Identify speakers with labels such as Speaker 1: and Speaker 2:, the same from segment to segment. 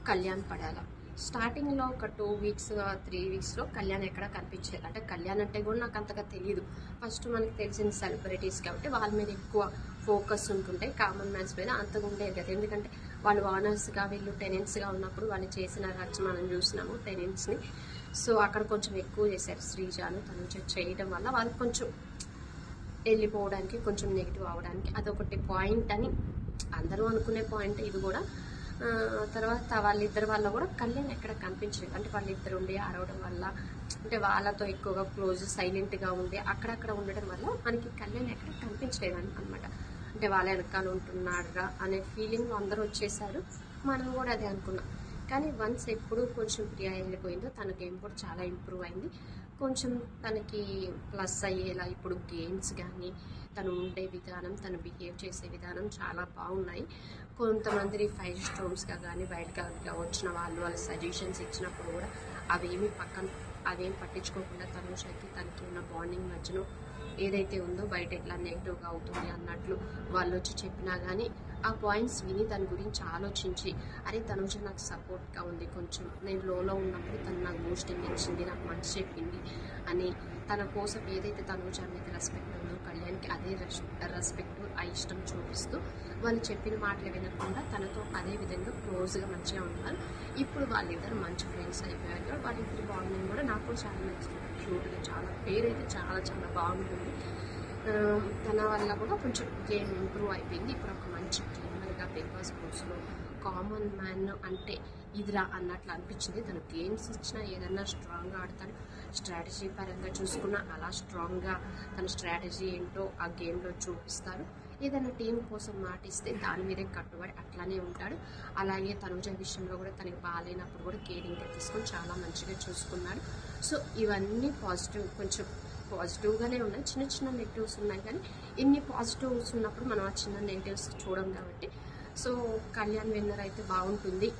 Speaker 1: కళ్యాణ్ పడాల. స్టార్టింగ్లో ఒక 2 వీక్స్ 3 వీక్స్లో కళ్యాణ్ ఎక్కడ కనిపించేది. అంటే కళ్యాణ్ అంటే కూడా నాకు అంతగా తెలియదు. ఫస్ట్ మనకు తెలిసిన సెలబ్రిటీస్ కాబట్టి వాళ్ళ మీద ఎక్కువ ఫోకస్ ఉంటుంటాయి. కామన్ మ్యాన్స్ మీద అంతగా ఉండేది కదా. ఎందుకంటే వాళ్ళు ఓనర్స్గా వీళ్ళు టెనెంట్స్గా ఉన్నప్పుడు వాళ్ళు చేసిన రచ్చ మనం చూసినాము టెనెంట్స్ని. సో అక్కడ కొంచెం ఎక్కువ చేశారు శ్రీజాను తను చేయడం వల్ల వాళ్ళు కొంచెం వెళ్ళిపోవడానికి, కొంచెం నెగిటివ్ అవ్వడానికి అదొకటి పాయింట్ అని అందరూ అనుకునే పాయింట్ ఇది కూడా. తర్వాత వాళ్ళిద్దరి వల్ల కూడా కళ్యాణ్ ఎక్కడ కనిపించలేదు. అంటే వాళ్ళిద్దరు ఉండి అరవడం వల్ల, అంటే వాళ్ళతో ఎక్కువగా క్లోజ్ సైలెంట్గా ఉండి అక్కడక్కడ ఉండడం వల్ల మనకి కళ్యాణ్ ఎక్కడ కనిపించలేదు అనమాట. అంటే వాళ్ళ వెనకాల ఉంటున్నారా అనే ఫీలింగ్ అందరూ వచ్చేసారు. మనం కూడా అదే అనుకున్నాం. కానీ వన్స్ ఎప్పుడు కొంచెం ప్రియా వెళ్ళిపోయిందో తన గేమ్ కూడా చాలా ఇంప్రూవ్ అయింది. కొంచెం తనకి ప్లస్ అయ్యేలా ఇప్పుడు గేమ్స్ కానీ తను ఉండే విధానం, తను బిహేవ్ చేసే విధానం చాలా బాగున్నాయి. కొంతమంది 5 స్టోన్స్గా కానీ బయటగా వచ్చిన వాళ్ళ సజెషన్స్ ఇచ్చినప్పుడు కూడా అవేం పట్టించుకోకుండా తనుషకి తనకి ఉన్న బాండింగ్ మధ్యలో ఏదైతే ఉందో బయట ఎట్లా నెగిటివ్గా అవుతుంది అన్నట్లు వాళ్ళు వచ్చి చెప్పినా కానీ ఆ పాయింట్స్ విని దాని గురించి ఆలోచించి అరే తనుజ నాకు సపోర్ట్గా ఉంది, కొంచెం నేను లోలో ఉన్నప్పుడు తను నాకు బూస్టింగ్ ఇచ్చింది, నాకు మంచి చెప్పింది అని తన కోసం ఏదైతే తనుజ మీద రెస్పెక్ట్ ఉందో కళ్యాణ్కి అదే రెస్పెక్ట్ ఆ ఇష్టం చూపిస్తూ వాళ్ళు చెప్పిన మాటలు వినకుండా తనతో అదే విధంగా క్లోజ్గా మంచిగా ఉన్నారు. ఇప్పుడు వాళ్ళిద్దరు మంచి ఫ్రెండ్స్ అయిపోయారు. వాళ్ళిద్దరు బాగున్నాయి కూడా నాకు చాలా నచ్చింది. క్యూట్గా చాలా పేరైతే చాలా చాలా బాగుంటుంది. తన వల్ల కూడా కొంచెం గేమ్ ఇంప్రూవ్ అయిపోయింది. ఇప్పుడు ఒక మంచి గేమర్గా బిగ్ బాస్ స్పోర్ట్స్లో కామన్ మ్యాన్ అంటే ఇదిరా అన్నట్లు అనిపించింది. తను గేమ్స్ ఇచ్చినా ఏదన్నా స్ట్రాంగ్గా ఆడతాడు. స్ట్రాటజీ పరంగా చూసుకున్నా అలా స్ట్రాంగ్గా తన స్ట్రాటజీ ఏంటో ఆ గేమ్లో చూపిస్తారు. ఏదైనా టీం కోసం మాటిస్తే దాని మీదే కట్టుబడి అట్లానే ఉంటాడు. అలాగే తనుజ విషయంలో కూడా తనకి బాగాలేనప్పుడు కూడా కేరింగ్గా తీసుకొని చాలా మంచిగా చూసుకున్నాడు. సో ఇవన్నీ కొంచెం పాజిటివ్గానే ఉన్నాయి. చిన్న చిన్న నెగిటివ్స్ ఉన్నాయి కానీ ఇన్ని పాజిటివ్స్ ఉన్నప్పుడు మనం ఆ చిన్న నెగిటివ్స్ చూడం కాబట్టి సో కళ్యాణ్ విన్నర్ అయితే బాగుంటుంది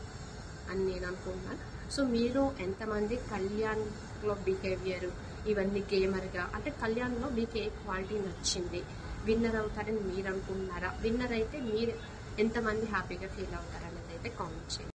Speaker 1: అని నేను అనుకుంటున్నాను. సో మీరు ఎంతమంది కళ్యాణ్లో బిహేవియర్ ఇవన్నీ గేమర్గా అంటే కళ్యాణ్లో మీకు ఏ క్వాలిటీ నచ్చింది, విన్నర్ అవుతారని మీరు అనుకుంటున్నారా? విన్నర్ అయితే మీరు ఎంతమంది హ్యాపీగా ఫీల్ అవుతారనేది అయితే కామెంట్ చేయండి.